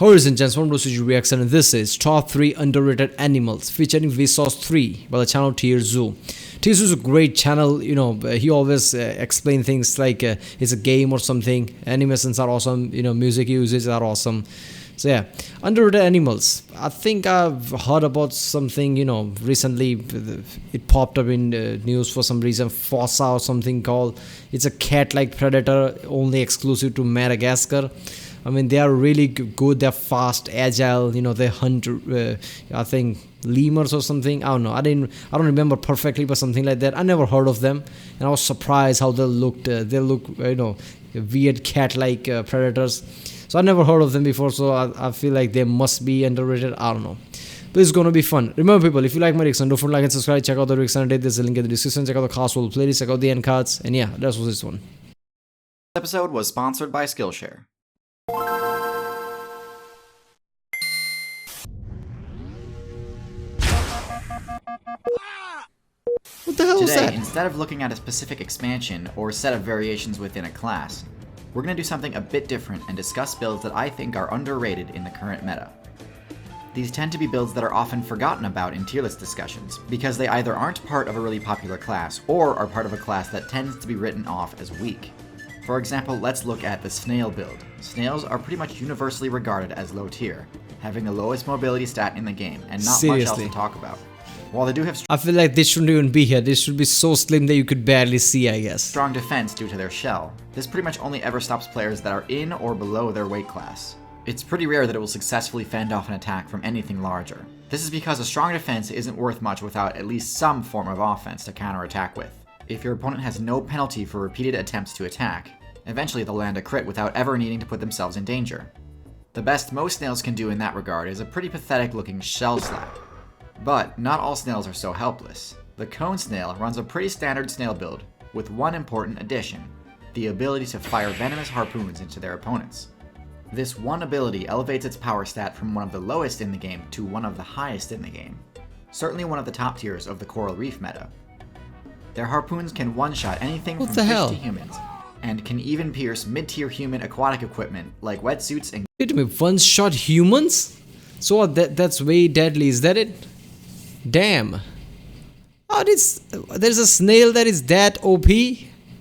Horizon Gents, from Rosiju Reaction, and this is Top 3 Underrated Animals featuring Vsauce3 by the channel TierZoo. TierZoo is a great channel, he always explain things like it's a game or something. Animations are awesome, music uses are awesome. So yeah, underrated animals. I think I've heard about something, recently it popped up in the news for some reason, Fossa or something called. It's a cat-like predator, only exclusive to Madagascar. I mean, they are really good. They're fast, agile. They hunt. I think lemurs or something. I don't know. I don't remember perfectly, but something like that. I never heard of them, and I was surprised how they looked. They look, weird cat-like predators. So I never heard of them before. So I feel like they must be underrated. I don't know. But it's gonna be fun. Remember, people, if you like my reaction, don't forget to like and subscribe. Check out the reaction. There's a link in the description. Check out the cast playlist. Check out the end cards. And yeah, that's what this one. This episode was sponsored by Skillshare. What the hell was that? Today, instead of looking at a specific expansion or set of variations within a class, we're going to do something a bit different and discuss builds that I think are underrated in the current meta. These tend to be builds that are often forgotten about in tier list discussions, because they either aren't part of a really popular class, or are part of a class that tends to be written off as weak. For example, let's look at the Snail build. Snails are pretty much universally regarded as low tier, having the lowest mobility stat in the game, and not much else to talk about. While they do have I feel like they shouldn't even be here. They should be so slim that you could barely see, I guess. Strong defense due to their shell, this pretty much only ever stops players that are in or below their weight class. It's pretty rare that it will successfully fend off an attack from anything larger. This is because a strong defense isn't worth much without at least some form of offense to counterattack with. If your opponent has no penalty for repeated attempts to attack, eventually they'll land a crit without ever needing to put themselves in danger. The best most snails can do in that regard is a pretty pathetic looking shell slap. But not all snails are so helpless. The cone snail runs a pretty standard snail build, with one important addition: the ability to fire venomous harpoons into their opponents. This one ability elevates its power stat from one of the lowest in the game to one of the highest in the game. Certainly one of the top tiers of the coral reef meta. Their harpoons can one-shot anything from fish to humans, and can even pierce mid-tier human aquatic equipment like wetsuits and— Wait a minute, one-shot humans? So that's way deadly, is that it? Damn. Oh, there's a snail that is that OP?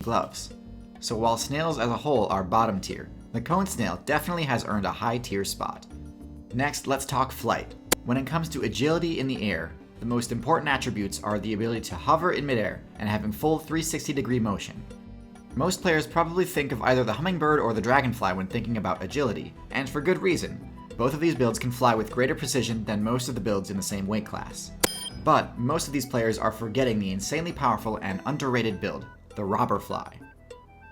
gloves. So while snails as a whole are bottom tier, the cone snail definitely has earned a high tier spot. Next, let's talk flight. When it comes to agility in the air, the most important attributes are the ability to hover in midair and having full 360-degree motion. Most players probably think of either the hummingbird or the dragonfly when thinking about agility, and for good reason. Both of these builds can fly with greater precision than most of the builds in the same weight class. But most of these players are forgetting the insanely powerful and underrated build, the robber fly.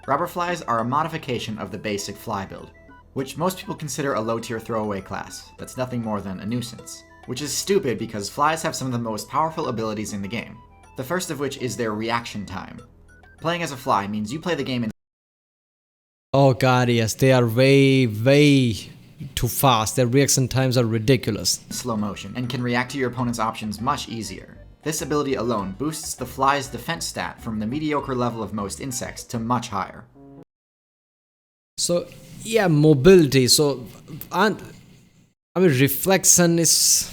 Robber flies are a modification of the basic fly build, which most people consider a low-tier throwaway class that's nothing more than a nuisance. Which is stupid because flies have some of the most powerful abilities in the game, the first of which is their reaction time. Playing as a fly means you play the game in— Oh god, yes, they are way too fast. Their reaction times are ridiculous. slow motion, and can react to your opponent's options much easier. This ability alone boosts the fly's defense stat from the mediocre level of most insects to much higher. So yeah, mobility. So I mean, reflection is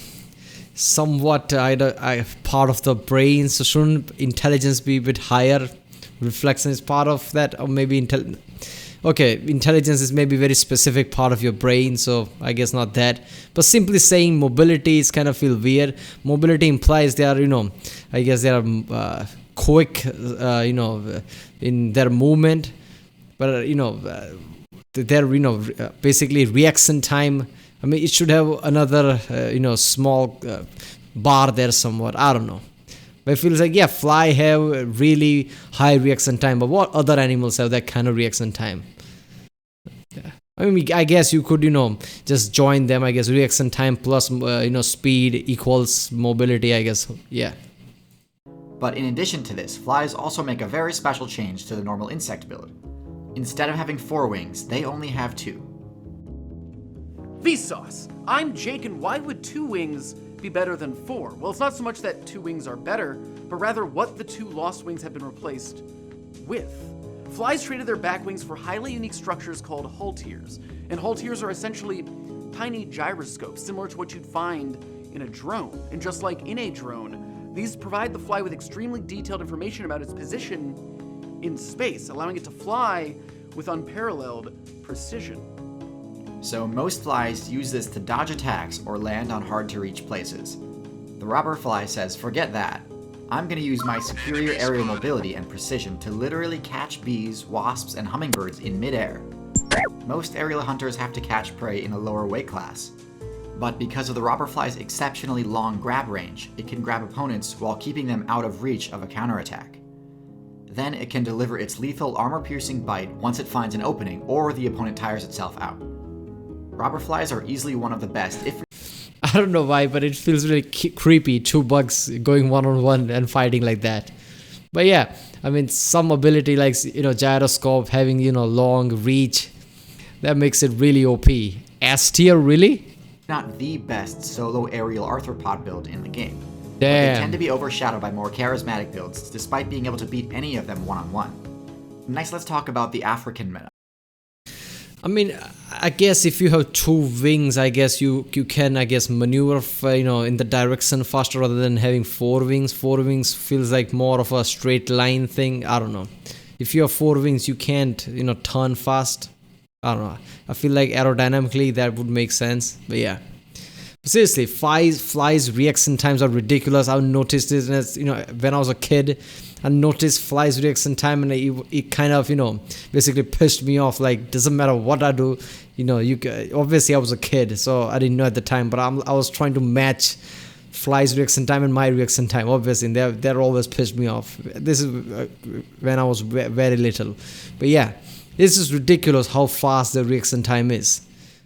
somewhat part of the brain. So shouldn't intelligence be a bit higher? Reflection is part of that, or maybe intelligence is maybe very specific part of your brain, so I guess not that. But simply saying mobility is kind of feel weird. Mobility implies they are, I guess they are quick, in their movement. But their basically reaction time. I mean, it should have another small bar there somewhat. I don't know. But it feels like, yeah, fly have really high reaction time, but what other animals have that kind of reaction time? Yeah. I mean, I guess you could, just join them. I guess reaction time plus, speed equals mobility, I guess. Yeah. But in addition to this, flies also make a very special change to the normal insect build. Instead of having 4 wings, they only have 2. Vsauce! I'm Jake, and why would 2 wings be better than 4? Well, it's not so much that 2 wings are better, but rather what the 2 lost wings have been replaced with. Flies traded their back wings for highly unique structures called hull tiers, and hull tiers are essentially tiny gyroscopes similar to what you'd find in a drone. And just like in a drone, these provide the fly with extremely detailed information about its position in space, allowing it to fly with unparalleled precision. So most flies use this to dodge attacks or land on hard-to-reach places. The robber fly says, forget that. I'm going to use my superior aerial mobility and precision to literally catch bees, wasps, and hummingbirds in midair. Most aerial hunters have to catch prey in a lower weight class. But because of the robber fly's exceptionally long grab range, it can grab opponents while keeping them out of reach of a counterattack. Then it can deliver its lethal armor-piercing bite once it finds an opening or the opponent tires itself out. Robber flies are easily one of the best, if I don't know why, but it feels really creepy. Two bugs going one-on-one and fighting like that. But yeah, I mean, some ability like, gyroscope, having, long reach, that makes it really OP. S tier, really? not the best solo aerial arthropod build in the game. Damn. But they tend to be overshadowed by more charismatic builds, despite being able to beat any of them one-on-one. Next, let's talk about the African meta. I mean, I guess if you have two wings, I guess you can, maneuver, in the direction faster rather than having four wings. Four wings feels like more of a straight line thing. I don't know. If you have four wings, you can't, turn fast. I don't know. I feel like aerodynamically that would make sense. But yeah. Seriously, flies reaction times are ridiculous. I've noticed this, when I was a kid. I noticed flies reaction time, and it kind of, basically pissed me off. Like, doesn't matter what I do, obviously I was a kid, so I didn't know at the time, but I was trying to match flies reaction time and my reaction time, obviously, and they're always pissed me off. This is when I was very little. But yeah, this is ridiculous how fast the reaction time is.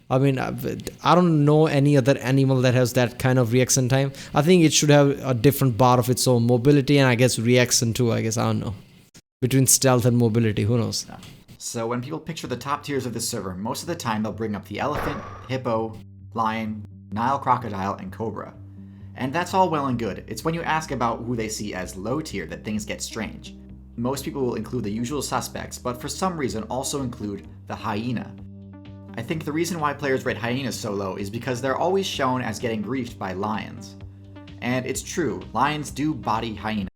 I mean, I don't know any other animal that has that kind of reaction time. I think it should have a different bar of its own, mobility and I guess reaction too, I don't know. Between stealth and mobility, who knows? So when people picture the top tiers of this server, most of the time they'll bring up the elephant, hippo, lion, Nile crocodile, and cobra. And that's all well and good. It's when you ask about who they see as low tier that things get strange. Most people will include the usual suspects, but for some reason also include the hyena. I think the reason why players rate hyenas so low is because they're always shown as getting griefed by lions. And it's true, lions do body hyenas.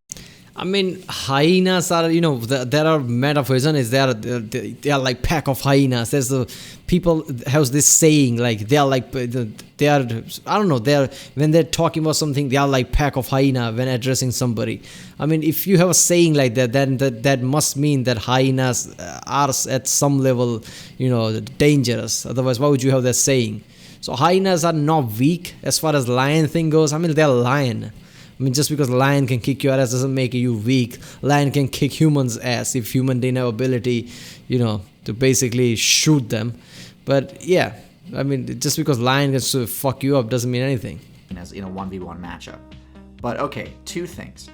I mean, hyenas are, there are metaphors, they are like pack of hyenas. There's the people have this saying, like they are like, I don't know, when they're talking about something, they are like pack of hyena when addressing somebody. I mean, if you have a saying like that, then that must mean that hyenas are at some level, dangerous. Otherwise, why would you have that saying? So hyenas are not weak as far as lion thing goes. I mean, they're lion. I mean, just because lion can kick your ass doesn't make you weak. Lion can kick humans' ass if human didn't have ability, to basically shoot them. But yeah, I mean, just because lion can sort of fuck you up doesn't mean anything. As in a 1v1 matchup. But okay, two things.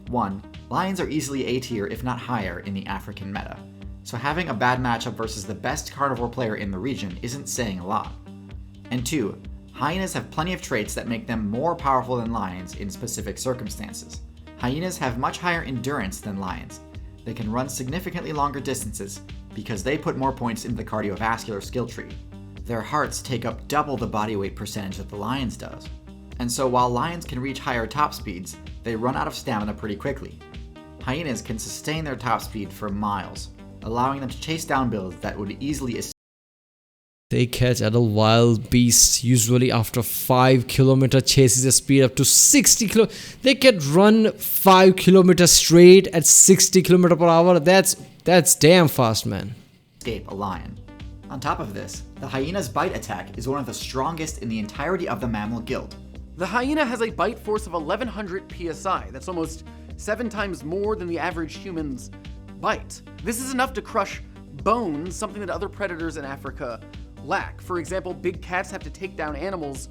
One, lions are easily A tier if not higher in the African meta. So having a bad matchup versus the best carnivore player in the region isn't saying a lot. And two, hyenas have plenty of traits that make them more powerful than lions in specific circumstances. Hyenas have much higher endurance than lions. They can run significantly longer distances because they put more points into the cardiovascular skill tree. Their hearts take up double the body weight percentage that the lion's does. And so while lions can reach higher top speeds, they run out of stamina pretty quickly. Hyenas can sustain their top speed for miles, allowing them to chase down builds that would easily They catch adult wild beasts usually after 5 kilometer chases a speed up to 60 kilo. They can run 5 kilometers straight at 60 km per hour. That's damn fast, man. escape a lion. On top of this, the hyena's bite attack is one of the strongest in the entirety of the mammal guild. The hyena has a bite force of 1100 psi. That's almost 7 times more than the average human's bite. This is enough to crush bones, something that other predators in Africa lack. For example, big cats have to take down animals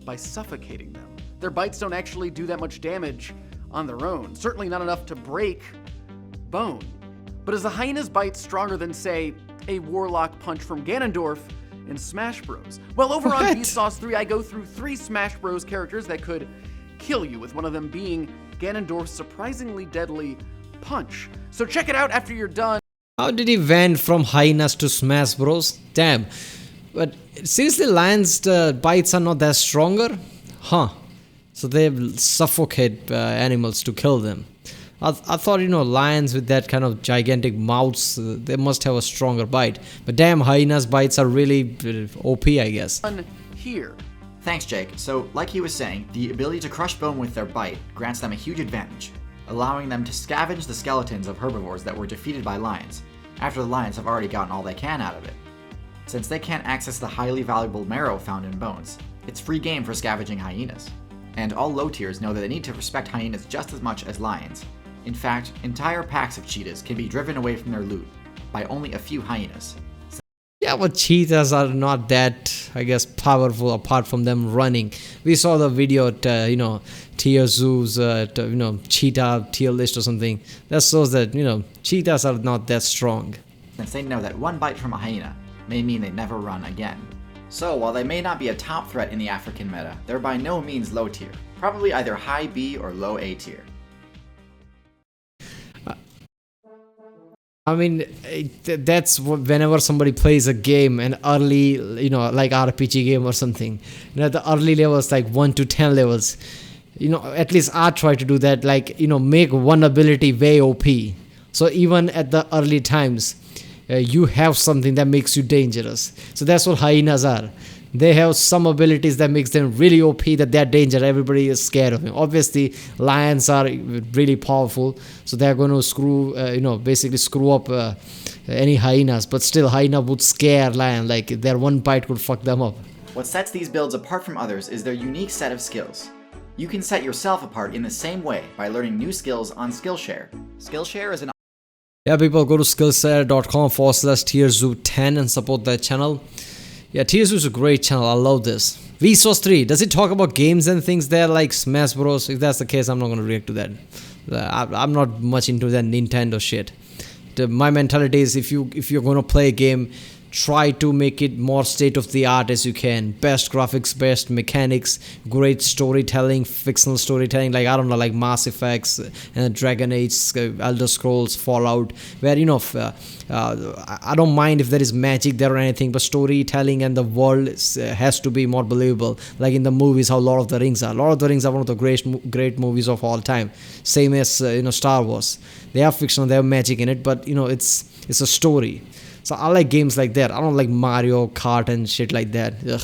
by suffocating them. Their bites don't actually do that much damage on their own, certainly not enough to break bone. But is the hyena's bite stronger than, say, a warlock punch from Ganondorf in Smash Bros? Well, over on Vsauce3, I go through 3 Smash Bros characters that could kill you, with one of them being Ganondorf's surprisingly deadly punch. So check it out after you're done. How did he went from hyenas to Smash Bros? Damn. But seriously, lions' bites are not that stronger? Huh. So they suffocate animals to kill them. I thought, lions with that kind of gigantic mouths, they must have a stronger bite. But damn, hyenas' bites are really OP, I guess. Here. Thanks, Jake. So, like he was saying, the ability to crush bone with their bite grants them a huge advantage, allowing them to scavenge the skeletons of herbivores that were defeated by lions, after the lions have already gotten all they can out of it. Since they can't access the highly valuable marrow found in bones, it's free game for scavenging hyenas. And all low tiers know that they need to respect hyenas just as much as lions. In fact, entire packs of cheetahs can be driven away from their loot by only a few hyenas. Yeah, but cheetahs are not that, I guess, powerful apart from them running. We saw the video at, TierZoo's, cheetah tier list or something. That shows that, cheetahs are not that strong. Since they know that one bite from a hyena may mean they never run again. So, while they may not be a top threat in the African meta, they're by no means low tier. Probably either high B or low A tier. I mean, that's whenever somebody plays a game, an early, like RPG game or something, the early levels, like 1 to 10 levels, at least I try to do that, like, make one ability way OP. So even at the early times, you have something that makes you dangerous. So that's what hyenas are. They have some abilities that makes them really OP, that they're dangerous. Everybody is scared of them. Obviously, lions are really powerful, so they're going to basically screw up any hyenas. But still, hyena would scare lion. Like their one bite could fuck them up. What sets these builds apart from others is their unique set of skills. You can set yourself apart in the same way by learning new skills on Skillshare. Skillshare is an Yeah, people, go to skillshare.com/TierZoo10 and support that channel. Yeah, TierZoo is a great channel. I love this. Vsauce3, does it talk about games and things there like Smash Bros? If that's the case, I'm not going to react to that. I'm not much into that Nintendo shit. My mentality is if you're going to play a game, try to make it more state of the art as you can. Best graphics, best mechanics, great storytelling, fictional storytelling, like I don't know, like Mass Effects, Dragon Age, Elder Scrolls, Fallout, where I don't mind if there is magic there or anything, but storytelling and the world has to be more believable. Like in the movies, how Lord of the Rings are. Lord of the Rings are one of the great movies of all time. Same as Star Wars. They are fictional, they have magic in it, but it's a story. So I like games like that. I don't like Mario Kart and shit like that. Ugh.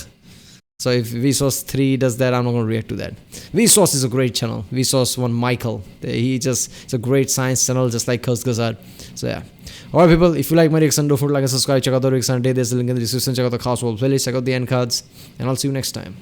So if Vsauce3 does that, I'm not going to react to that. Vsauce is a great channel. Vsauce1 Michael. It's a great science channel just like Kuzgazar. So yeah. Alright people, if you like my reaction, don't forget to like and subscribe. Check out the reaction today. There's a link in the description. Check out the cast wall playlist. Check out the end cards. And I'll see you next time.